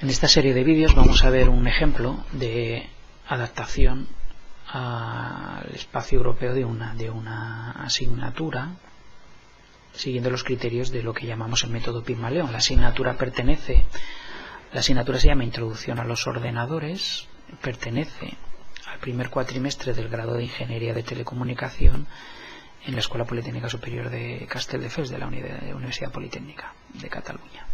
En esta serie de vídeos vamos a ver un ejemplo de adaptación al espacio europeo de una asignatura siguiendo los criterios de lo que llamamos el método Pigmalión. La asignatura se llama Introducción a los ordenadores, pertenece al primer cuatrimestre del grado de Ingeniería de Telecomunicación en la Escuela Politécnica Superior de Castelldefels de la Universidad Politécnica de Cataluña.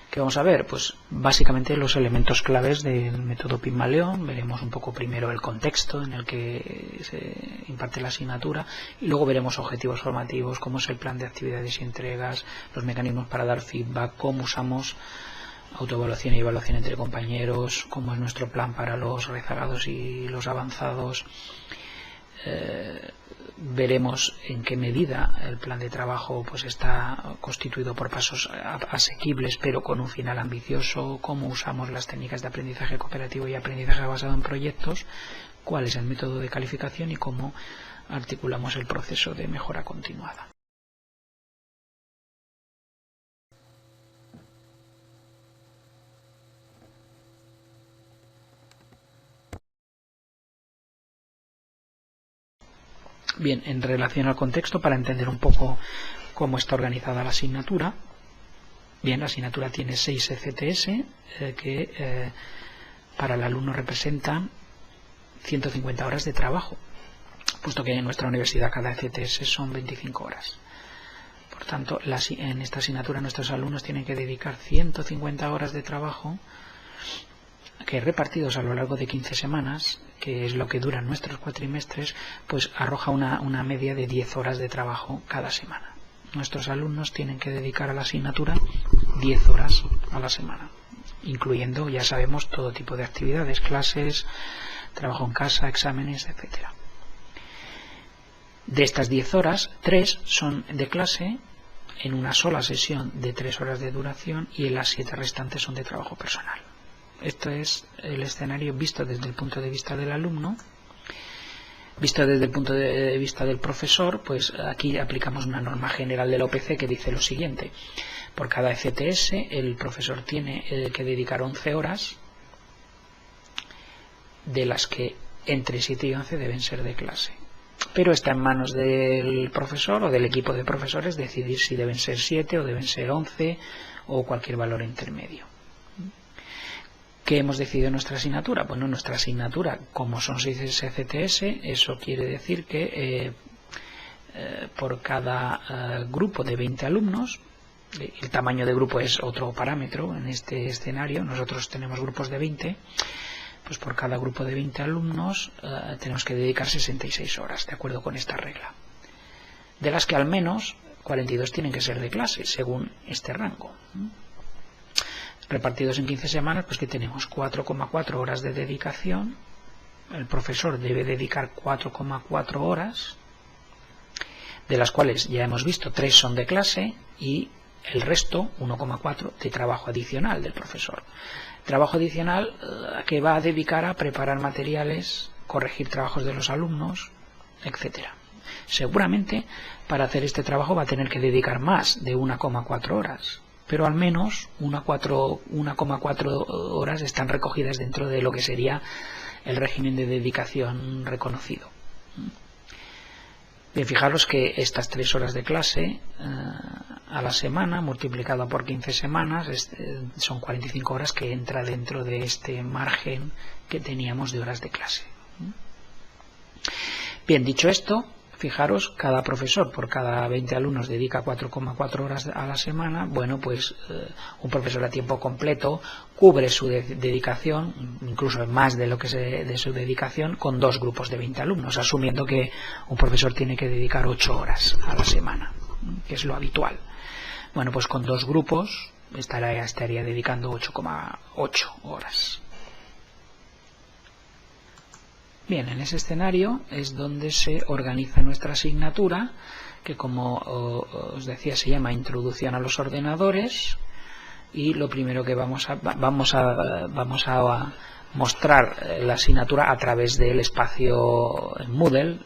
¿Qué vamos a ver? Pues básicamente los elementos claves del método Pigmalión. Veremos un poco primero el contexto en el que se imparte la asignatura y luego veremos objetivos formativos, cómo es el plan de actividades y entregas, los mecanismos para dar feedback, cómo usamos autoevaluación y evaluación entre compañeros, cómo es nuestro plan para los rezagados y los avanzados. Veremos en qué medida el plan de trabajo pues está constituido por pasos asequibles pero con un final ambicioso, cómo usamos las técnicas de aprendizaje cooperativo y aprendizaje basado en proyectos, cuál es el método de calificación y cómo articulamos el proceso de mejora continuada. Bien, en relación al contexto, para entender un poco cómo está organizada la asignatura. Bien, la asignatura tiene 6 ECTS que para el alumno representan 150 horas de trabajo, puesto que en nuestra universidad cada ECTS son 25 horas. Por tanto, en esta asignatura nuestros alumnos tienen que dedicar 150 horas de trabajo que repartidos a lo largo de 15 semanas, que es lo que duran nuestros cuatrimestres, pues arroja una media de 10 horas de trabajo cada semana. Nuestros alumnos tienen que dedicar a la asignatura 10 horas a la semana, incluyendo, ya sabemos, todo tipo de actividades, clases, trabajo en casa, exámenes, etc. De estas 10 horas, 3 son de clase en una sola sesión de 3 horas de duración y las 7 restantes son de trabajo personal. Esto es el escenario visto desde el punto de vista del alumno. Visto desde el punto de vista del profesor, pues aquí aplicamos una norma general del OPC que dice lo siguiente: por cada ECTS el profesor tiene que dedicar 11 horas, de las que entre 7 y 11 deben ser de clase. Pero está en manos del profesor o del equipo de profesores decidir si deben ser 7 o deben ser 11 o cualquier valor intermedio. ¿Qué hemos decidido en nuestra asignatura? Bueno, nuestra asignatura, como son 6 ECTS, eso quiere decir que por cada grupo de 20 alumnos, el tamaño de grupo es otro parámetro en este escenario, nosotros tenemos grupos de 20, pues por cada grupo de 20 alumnos tenemos que dedicar 66 horas, de acuerdo con esta regla, de las que al menos 42 tienen que ser de clase, según este rango. Repartidos en 15 semanas, pues que tenemos 4,4 horas de dedicación. El profesor debe dedicar 4,4 horas, de las cuales ya hemos visto 3 son de clase y el resto, 1,4, de trabajo adicional del profesor. Trabajo adicional que va a dedicar a preparar materiales, corregir trabajos de los alumnos, etc. Seguramente para hacer este trabajo va a tener que dedicar más de 1,4 horas. Pero al menos 1,4 horas están recogidas dentro de lo que sería el régimen de dedicación reconocido. Bien, fijaros que estas 3 horas de clase a la semana, multiplicada por 15 semanas, son 45 horas que entra dentro de este margen que teníamos de horas de clase. Bien, dicho esto, fijaros, cada profesor por cada 20 alumnos dedica 4,4 horas a la semana. Bueno, pues un profesor a tiempo completo cubre su dedicación, incluso más de lo que de su dedicación, con 2 grupos de 20 alumnos, asumiendo que un profesor tiene que dedicar 8 horas a la semana, que es lo habitual. Bueno, pues con 2 grupos estaría dedicando 8,8 horas. Bien, en ese escenario es donde se organiza nuestra asignatura, que como os decía se llama Introducción a los ordenadores, y lo primero que vamos a mostrar la asignatura a través del espacio Moodle,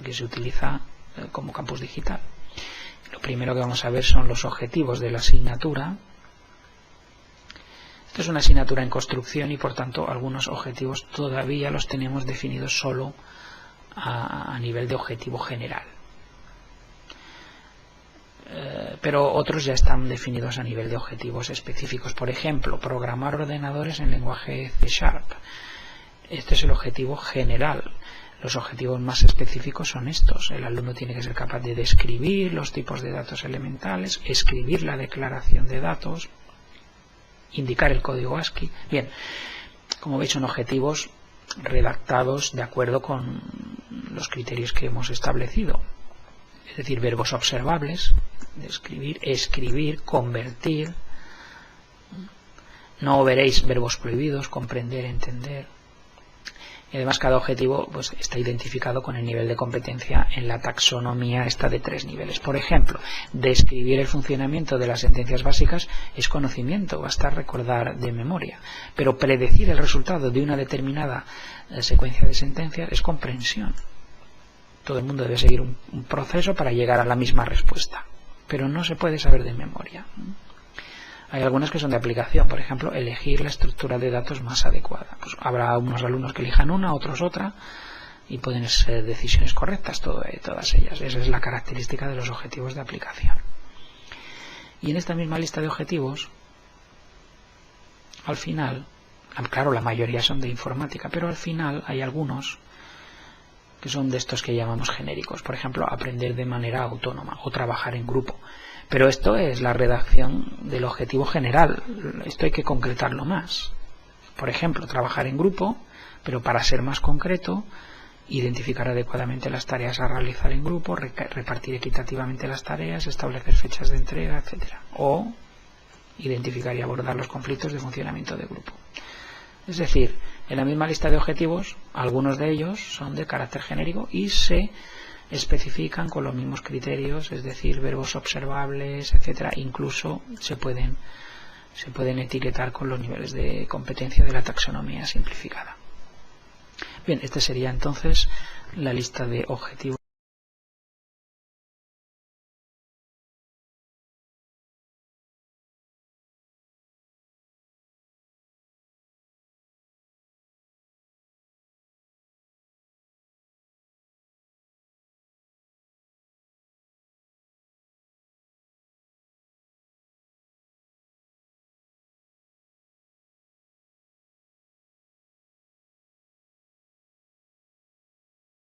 que se utiliza como campus digital. Lo primero que vamos a ver son los objetivos de la asignatura. Esto es una asignatura en construcción y por tanto algunos objetivos todavía los tenemos definidos solo a nivel de objetivo general. Pero otros ya están definidos a nivel de objetivos específicos. Por ejemplo, programar ordenadores en lenguaje C#. Este es el objetivo general. Los objetivos más específicos son estos. El alumno tiene que ser capaz de describir los tipos de datos elementales, escribir la declaración de datos, indicar el código ASCII. Bien, como veis, son objetivos redactados de acuerdo con los criterios que hemos establecido. Es decir, verbos observables, describir, escribir, convertir. No veréis verbos prohibidos, comprender, entender. Y además cada objetivo pues, está identificado con el nivel de competencia en la taxonomía esta de 3 niveles. Por ejemplo, describir el funcionamiento de las sentencias básicas es conocimiento, basta recordar de memoria. Pero predecir el resultado de una determinada secuencia de sentencias es comprensión. Todo el mundo debe seguir un proceso para llegar a la misma respuesta, pero no se puede saber de memoria. Hay algunas que son de aplicación, por ejemplo, elegir la estructura de datos más adecuada. Pues habrá unos alumnos que elijan una, otros otra, y pueden ser decisiones correctas, todas ellas. Esa es la característica de los objetivos de aplicación. Y en esta misma lista de objetivos, al final, claro, la mayoría son de informática, pero al final hay algunos que son de estos que llamamos genéricos. Por ejemplo, aprender de manera autónoma o trabajar en grupo. Pero esto es la redacción del objetivo general. Esto hay que concretarlo más. Por ejemplo, trabajar en grupo, pero para ser más concreto, identificar adecuadamente las tareas a realizar en grupo, repartir equitativamente las tareas, establecer fechas de entrega, etc. O identificar y abordar los conflictos de funcionamiento de grupo. Es decir, en la misma lista de objetivos, algunos de ellos son de carácter genérico y se especifican con los mismos criterios, es decir, verbos observables, etcétera. Incluso se pueden etiquetar con los niveles de competencia de la taxonomía simplificada. Bien, esta sería entonces la lista de objetivos.